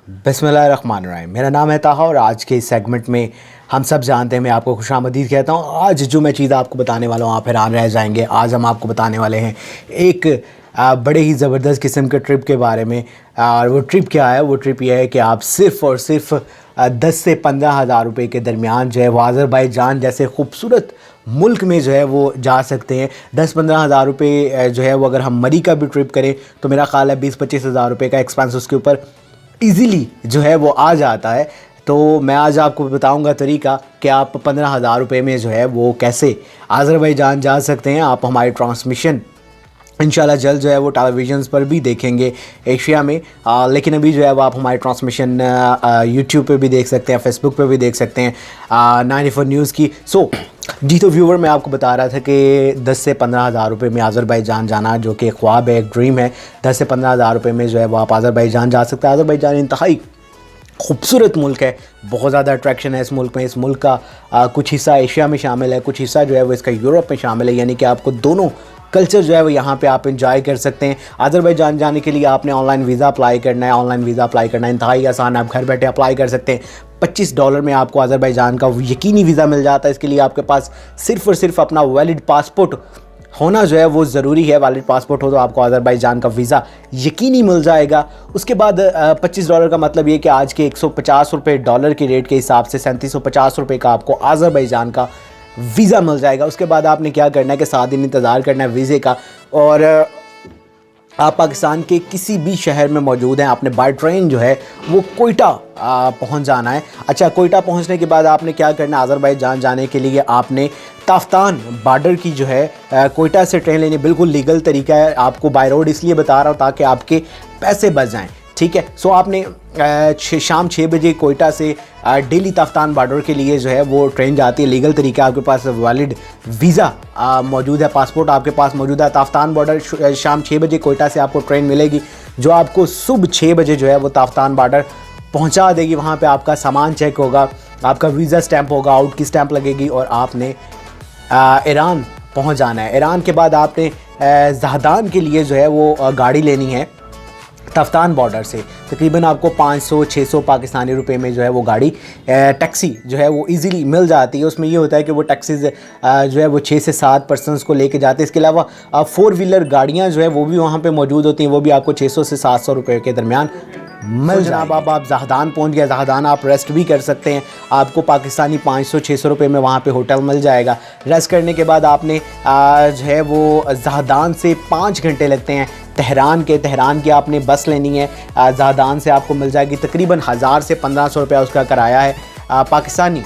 बिस्मिल्लाहिर्रहमानिर्रहीम। मेरा नाम है ताहा और आज के इस सेगमेंट में हम सब जानते हैं, मैं आपको खुशामदीद कहता हूँ। आज जो मैं चीज़ आपको बताने वाला हूँ आप हैरान रह जाएंगे। आज हम आपको बताने वाले हैं एक बड़े ही ज़बरदस्त किस्म के ट्रिप के बारे में। और वो ट्रिप क्या है? वो ट्रिप ये है कि आप सिर्फ़ और सिर्फ 10 से 15 हज़ार रुपये के दरमियान जो है वो आज़रबाईजान जैसे खूबसूरत मुल्क में जो है वो जा सकते हैं। 10-15 हज़ार रुपये जो है वो अगर हम मरी का भी ट्रिप करें तो मेरा ख़्याल है 20-25 हज़ार रुपये का एक्सपेंस उसके ऊपर ईज़िली जो है वो आ जाता है। तो मैं आज आपको बताऊंगा तरीका कि आप 15 हज़ार रुपये में जो है वो कैसे आज़रबाईजान जा सकते हैं। आप हमारी ट्रांसमिशन इंशाल्लाह जल्द जो है वो टेलीविज़न्स पर भी देखेंगे एशिया में, लेकिन अभी जो है वो आप हमारी ट्रांसमिशन यूट्यूब पे भी देख सकते हैं, फेसबुक पे भी देख सकते हैं 94 न्यूज़ की। जी तो व्यूवर, मैं आपको बता रहा था कि 10 से 15 हज़ार रुपये में आज़रबाईजान जाना जो कि एक ख्वाब है, एक ड्रीम है। 10 से 15 हज़ार रुपये में जो है वो आप आज़रबाईजान जा सकते हैं। आज़रबाईजान इंतहाई खूबसूरत मुल्क है, बहुत ज़्यादा अट्रैक्शन है इस मुल्क में। इस मुल्क का कुछ हिस्सा एशिया में शामिल है, कुछ हिस्सा जो है वो इसका यूरोप में शामिल है, यानी कि आपको दोनों कल्चर जो है वो यहाँ पे आप एंजॉय कर सकते हैं। आज़रबाईजान जाने के लिए आपने ऑनलाइन वीज़ा अप्लाई करना है। ऑनलाइन वीज़ा अप्लाई करना इंतहाई आसान, आप घर बैठे अप्लाई कर सकते हैं। $25 में आपको आज़रबाईजान का यकीनी वीज़ा मिल जाता है। इसके लिए आपके पास सिर्फ़ और सिर्फ अपना वैलिड पासपोर्ट होना जो है वो ज़रूरी है। वैलिड पासपोर्ट हो तो आपको आज़रबाईजान का वीज़ा यकीनी मिल जाएगा। उसके बाद $25 का मतलब ये कि आज के 150 रुपये डॉलर के रेट के हिसाब से 3750 रुपये का आपको आज़रबाईजान का वीज़ा मिल जाएगा। उसके बाद आपने क्या करना है कि 7 दिन इंतज़ार करना है वीज़े का, और आप पाकिस्तान के किसी भी शहर में मौजूद हैं। आपने बाय ट्रेन जो है वो कोयटा पहुंच जाना है। अच्छा, कोयटा पहुंचने के बाद आपने क्या करना है? आज़रबाईजान जाने के लिए आपने ताफ्तान बॉर्डर की जो है कोयटा से ट्रेन लेनी। बिल्कुल लीगल तरीका है, आपको बाय रोड इसलिए बता रहा हूँ ताकि आपके पैसे बच जाएँ, ठीक है। सो आपने शाम 6 बजे कोयटा से डेली ताफ्तान बॉर्डर के लिए जो है वो ट्रेन जाती है। लीगल तरीका, आपके पास वैलिड वीज़ा मौजूद है, पासपोर्ट आपके पास मौजूद है। ताफ्तान बॉर्डर शाम 6 बजे कोयटा से आपको ट्रेन मिलेगी जो आपको सुबह 6 बजे जो है वो ताफ्तान बॉर्डर पहुंचा देगी। वहाँ पे आपका सामान चेक होगा, आपका वीज़ा स्टैंप होगा, आउट की स्टैंप लगेगी और आपने ईरान पहुँच जाना है। ईरान के बाद आपने ज़हदान के लिए जो है वो गाड़ी लेनी है ताफ्तान बॉर्डर से। तकरीबन आपको 500-600 पाकिस्तानी रुपए में जो है वो गाड़ी टैक्सी जो है वो इजीली मिल जाती है। उसमें ये होता है कि वो टैक्सीज़ जो है वो 6 से 7 पर्सनस को लेके जाते हैं। इसके अलावा 4 व्हीलर गाड़ियाँ जो है वो भी वहाँ पे मौजूद होती हैं, वो भी आपको 600 से 700 रुपये के दरमियान मिल जनाब। अब आप ज़हदान पहुँच गए, ज़हदान आप रेस्ट भी कर सकते हैं। आपको पाकिस्तानी 500-600 रुपये में वहाँ पे होटल मिल जाएगा। रेस्ट करने के बाद आपने जो है वो ज़हदान से 5 घंटे लगते हैं तेहरान की आपने बस लेनी है। ज़हदान से आपको मिल जाएगी तकरीबन 1000 से 1500 रुपया उसका किराया है पाकिस्तानी।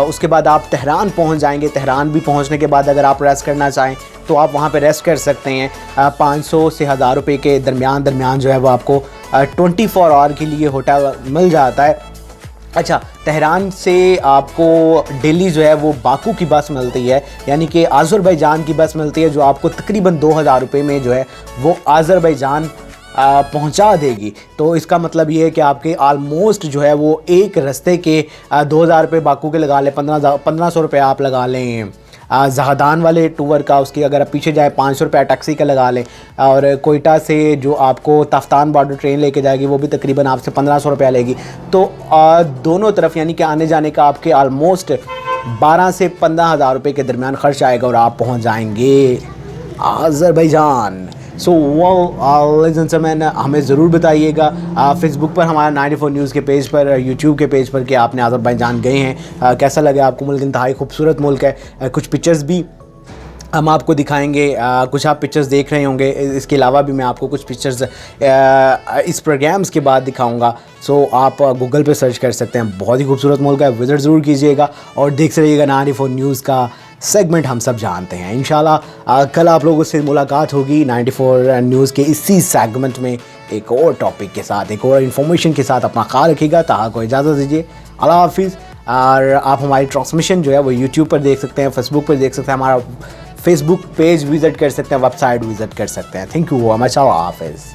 उसके बाद आप तेहरान पहुंच जाएंगे। तेहरान भी पहुंचने के बाद अगर आप रेस्ट करना चाहें तो आप वहां पे रेस्ट कर सकते हैं। 500 से 1000 रुपये के दरमियान जो है वो आपको 24 आवर के लिए होटल मिल जाता है। अच्छा, तेहरान से आपको दिल्ली जो है वो बाकू की बस मिलती है, यानी कि आज़रबाईजान की बस मिलती है जो आपको तकरीबन 2000 रुपये में जो है वो आज़रबाईजान पहुंचा देगी। तो इसका मतलब ये है कि आपके आलमोस्ट जो है वो एक रास्ते के 2000 रुपये बाकू के लगा लें, 1500 रुपये आप लगा लें ज़हदान वाले टूर का। उसकी अगर आप पीछे जाए 500 रुपये टैक्सी का लगा लें, और कोयटा से जो आपको ताफ्तान बॉर्डर ट्रेन लेके जाएगी वो भी तकरीबन आपसे 1500 रुपया लेगी। तो दोनों तरफ यानी कि आने जाने का आपके आलमोस्ट 12 से 15 हज़ार रुपये के दरमियान ख़र्च आएगा और आप पहुँच जाएंगे आज़रबाईजान। सो मैन हमें ज़रूर बताइएगा फेसबुक पर, हमारा 94 न्यूज़ के पेज पर, यूट्यूब के पेज पर कि आपने आज़रबाईजान गए हैं, कैसा लगा आपको मुल्क। इंतहाई खूबसूरत मुल्क है। कुछ पिक्चर्स भी हम आपको दिखाएंगे, कुछ आप पिक्चर्स देख रहे होंगे। इसके अलावा भी मैं आपको कुछ पिक्चर्स इस प्रोग्राम्स के बाद दिखाऊंगा। सो आप गूगल पे सर्च कर सकते हैं। बहुत ही खूबसूरत मुल्क है, विज़िट ज़रूर कीजिएगा और देखते रहिएगा 94 न्यूज़ का सेगमेंट हम सब जानते हैं। इंशाल्लाह कल आप लोगों से मुलाकात होगी 94 न्यूज़ के इसी सेगमेंट में एक और टॉपिक के साथ, एक और इन्फॉर्मेशन के साथ। अपना ख्याल रखिएगा। ताहा को इजाज़त दीजिए। अल्लाह हाफिज़। और आप हमारी ट्रांसमिशन जो है वो यूट्यूब पर देख सकते हैं, फेसबुक पर देख सकते हैं, हमारा फेसबुक पेज विज़िट कर सकते हैं, वेबसाइट विज़िट कर सकते हैं। Thank you very much. Allah हाफिज़।